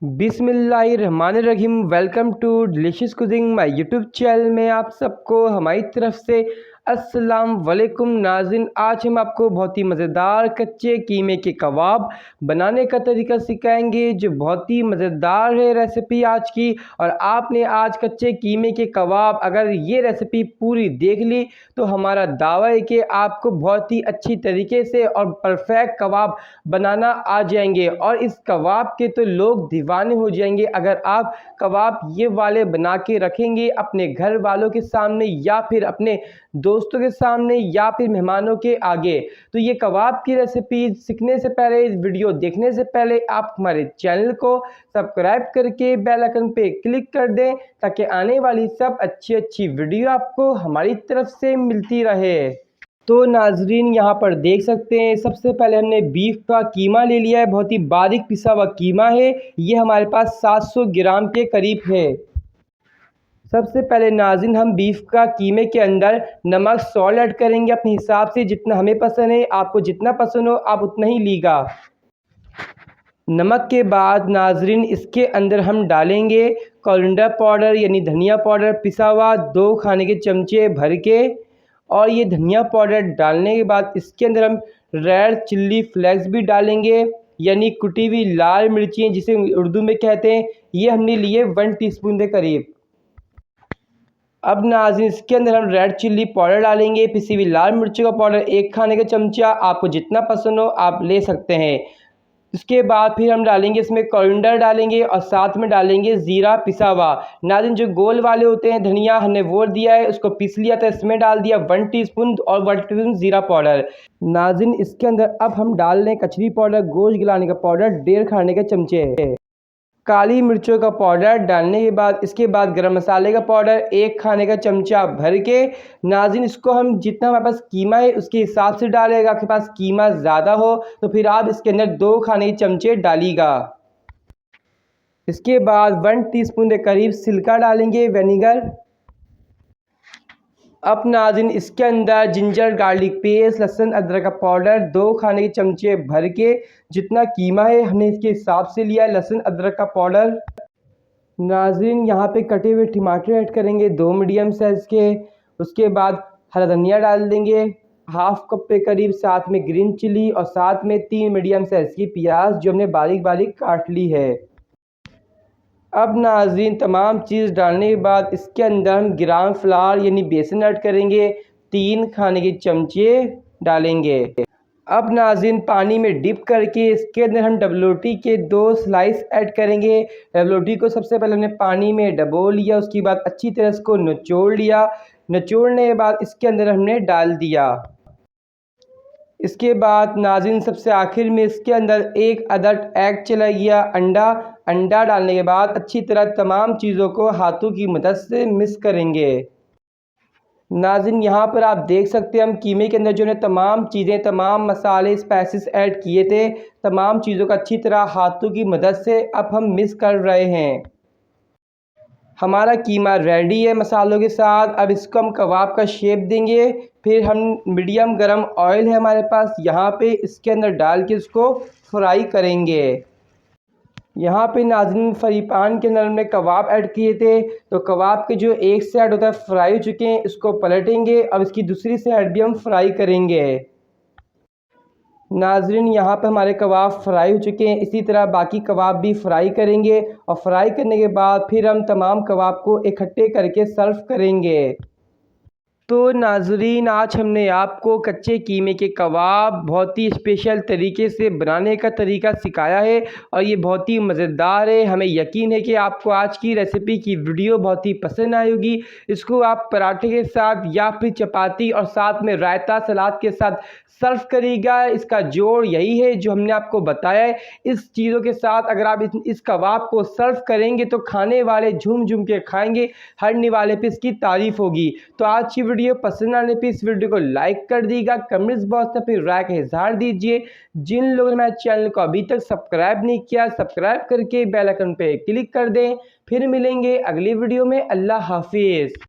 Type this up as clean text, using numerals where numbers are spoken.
बिस्मिल्लाहिर्रहमानिर्रहीम। Welcome to delicious cooking my YouTube channel में आप सबको हमारी तरफ से अस्सलाम वालेकुम नाज़रीन। आज हम आपको बहुत ही मज़ेदार कच्चे कीमे के कबाब बनाने का तरीका सिखाएंगे, जो बहुत ही मज़ेदार है रेसिपी आज की। और आपने आज कच्चे कीमे के कबाब अगर ये रेसिपी पूरी देख ली तो हमारा दावा है कि आपको बहुत ही अच्छी तरीके से और परफेक्ट कबाब बनाना आ जाएंगे। और इस कबाब के तो लोग दीवाने हो जाएंगे अगर आप कबाब ये वाले बना के रखेंगे अपने घर वालों के सामने या फिर अपने दोस्तों के सामने या फिर मेहमानों के आगे। तो ये कबाब की रेसिपी सीखने से पहले, इस वीडियो देखने से पहले आप हमारे चैनल को सब्सक्राइब करके बेल आइकन पे क्लिक कर दें, ताकि आने वाली सब अच्छी वीडियो आपको हमारी तरफ से मिलती रहे। तो नाजरीन यहाँ पर देख सकते हैं, सबसे पहले हमने बीफ का कीमा ले लिया है। बहुत ही बारीक पिसा हुआ कीमा है, ये हमारे पास 700 ग्राम के करीब है। सबसे पहले नाज़रीन हम बीफ का कीमे के अंदर नमक सॉल्ट ऐड करेंगे अपने हिसाब से, जितना हमें पसंद है। आपको जितना पसंद हो आप उतना ही लीगा। नमक के बाद नाज़रीन इसके अंदर हम डालेंगे कोरिएंडर पाउडर यानी धनिया पाउडर पिसा हुआ 2 खाने के चमचे भर के। और ये धनिया पाउडर डालने के बाद इसके अंदर हम रेड चिल्ली फ्लेक्स भी डालेंगे, यानी कुटी हुई लाल मिर्ची जिसे उर्दू में कहते हैं। ये हमने लिए 1 टीस्पून के करीब। अब नाज़रीन इसके अंदर हम रेड चिल्ली पाउडर डालेंगे, पिसी हुई लाल मिर्चों का पाउडर 1 खाने का चमचा। आपको जितना पसंद हो आप ले सकते हैं। उसके बाद फिर हम डालेंगे इसमें कोरिएंडर डालेंगे और साथ में डालेंगे ज़ीरा पिसा हुआ। नाज़रीन जो गोल वाले होते हैं धनिया हमने वो दिया है, उसको पीस लिया था, इसमें डाल दिया 1 टीस्पून और 1 टीस्पून ज़ीरा पाउडर। नाज़रीन इसके अंदर अब हम डाल रहे हैं कचरी पाउडर, गोश्त गिलाने का पाउडर 1.5 खाने के चमचे, काली मिर्चों का पाउडर डालने के बाद इसके बाद गरम मसाले का पाउडर 1 खाने का चमचा भर के। नाज़रीन इसको हम जितना हमारे पास कीमा है उसके हिसाब से डालेगा। आपके पास कीमा ज़्यादा हो तो फिर आप इसके अंदर 2 खाने के चमचे डालिएगा। इसके बाद 1 टीस्पून के करीब सिरका डालेंगे, विनेगर। अब नाज़रीन इसके अंदर जिंजर गार्लिक पेस्ट, लहसुन अदरक का पाउडर 2 खाने के चमचे भर के। जितना कीमा है हमने इसके हिसाब से लिया है लहसुन अदरक का पाउडर। नाज़रीन यहाँ पे कटे हुए टमाटर ऐड करेंगे 2 मीडियम साइज़ के। उसके बाद हरा धनिया डाल देंगे हाफ कप के करीब, साथ में ग्रीन चिली और साथ में 3 मीडियम साइज़ की प्याज जो हमने बारीक बारीक काट ली है। अब नाज़रीन तमाम चीज़ डालने के बाद इसके अंदर हम ग्राम फ्लावर यानी बेसन ऐड करेंगे, 3 खाने के चमचे डालेंगे। अब नाज़रीन पानी में डिप करके इसके अंदर हम डबल रोटी के 2 स्लाइस ऐड करेंगे। डबल रोटी को सबसे पहले हमने पानी में डबो लिया, उसके बाद अच्छी तरह इसको निचोड़ लिया। निचोड़ने के बाद इसके अंदर हमने डाल दिया। इसके बाद नाज़रीन सबसे आखिर में इसके अंदर 1 अदद एग चला गया, अंडा डालने के बाद अच्छी तरह तमाम चीज़ों को हाथों की मदद से मिक्स करेंगे। नाज़रीन यहाँ पर आप देख सकते हैं हम कीमे के अंदर जो है तमाम चीज़ें, तमाम मसाले, स्पाइसेस ऐड किए थे। तमाम चीज़ों को अच्छी तरह हाथों की मदद से अब हम मिक्स कर रहे हैं। हमारा कीमा रेडी है मसालों के साथ। अब इसको हम कबाब का शेप देंगे। फिर हम मीडियम गरम ऑयल है हमारे पास, यहाँ पे इसके अंदर डाल के इसको फ्राई करेंगे। यहाँ पे नाज़रीन फ्राई पैन के अंदर हमने कबाब ऐड किए थे, तो कबाब के जो एक साइड होता है फ्राई हो चुके हैं, इसको पलटेंगे। अब इसकी दूसरी साइड भी हम फ्राई करेंगे। नाज़रीन यहाँ पे हमारे कबाब फ्राई हो चुके हैं, इसी तरह बाकी कबाब भी फ्राई करेंगे। और फ्राई करने के बाद फिर हम तमाम कबाब को इकट्ठे करके सर्व करेंगे। तो नाज़रीन आज हमने आपको कच्चे कीमे के कबाब बहुत ही स्पेशल तरीके से बनाने का तरीका सिखाया है, और ये बहुत ही मज़ेदार है। हमें यकीन है कि आपको आज की रेसिपी की वीडियो बहुत ही पसंद आई होगी। इसको आप पराठे के साथ या फिर चपाती और साथ में रायता सलाद के साथ सर्व करिएगा। इसका जोड़ यही है जो हमने आपको बताया है। इस चीज़ों के साथ अगर आप इस कबाब को सर्व करेंगे तो खाने वाले झूम झूम के खाएंगे, हर निवाले पे इसकी तारीफ़ होगी। तो आज की वीडियो पसंद आने पे इस वीडियो को लाइक कर दीजिएगा, कमेंट्स बॉक्स में फिर राय का इजहार दीजिए। जिन लोगों ने मेरे चैनल को अभी तक सब्सक्राइब नहीं किया, सब्सक्राइब करके बेल आइकन पे क्लिक कर दें। फिर मिलेंगे अगली वीडियो में। अल्लाह हाफिज़।